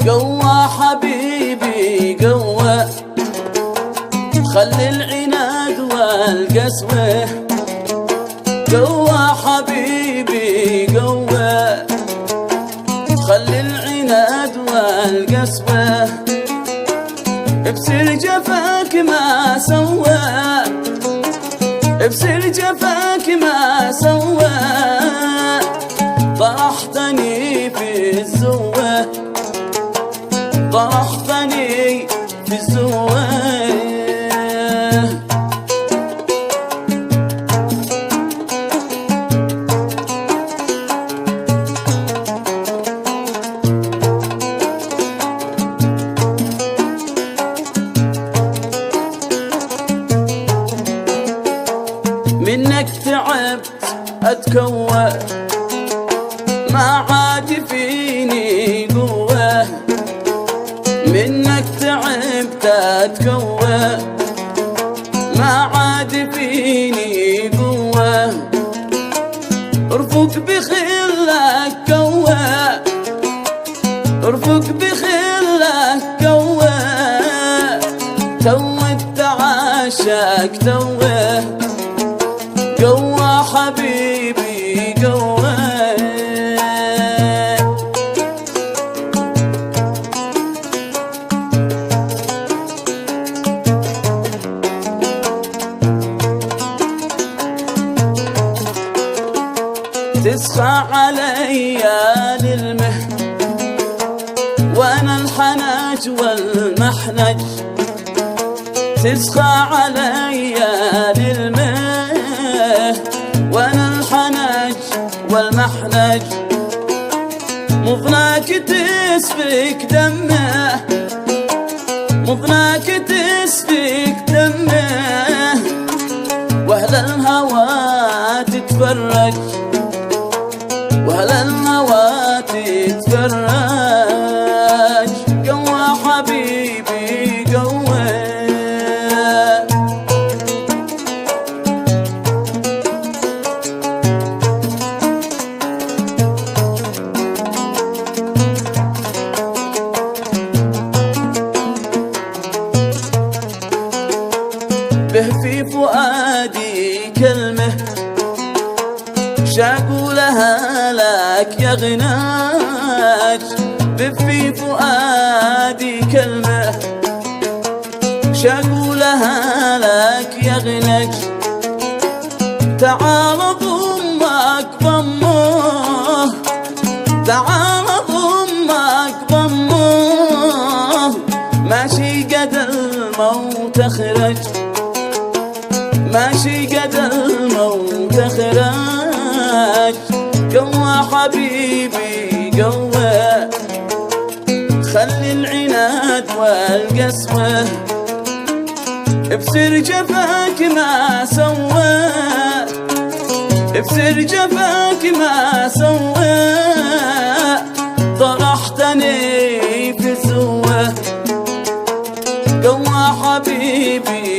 قوى حبيبي قوى، خلي العناد والقسوة. قوى حبيبي قوى، خلي العناد والقسوة. ابسل جفاك ما سوى، ابسل جفاك ما سوى. طرحتني في الزوة، طرحتني في الزوة. منك تعبت أتكوى، ما عاد فيني قوة. منك تعبت أتكوى، ما عاد فيني قوة. ارفق بخلك قوة، ارفق بخلك قوة. توك تعاشاك توه، قوى حبيبي قوى. تسخى علي للمهد وانا الحناج والمحنج. تسخى علي للمهد وانا الحناج والمحنج. مضناك تسفك دمه، مضناك تسفك دمه. واهل الهوى تتفرج، واهل الهوى تتفرج. قوى حبيبي قوى. به في فؤادي كلمة، شاقوا لها لك يا غناج. به في فؤادي كلمة، شاقوا لها لك يا غناج. تعال ضمك ضمه، تعال ضمك ضمه. ماشي قد الموت اخرج، ماشي قد الموت اخرج. قوى حبيبي قوى، خلي العناد والقسوة. ابسر جفاك ما سوى، ابسر جفاك ما سوى. طرحتني في الزوة، قوى حبيبي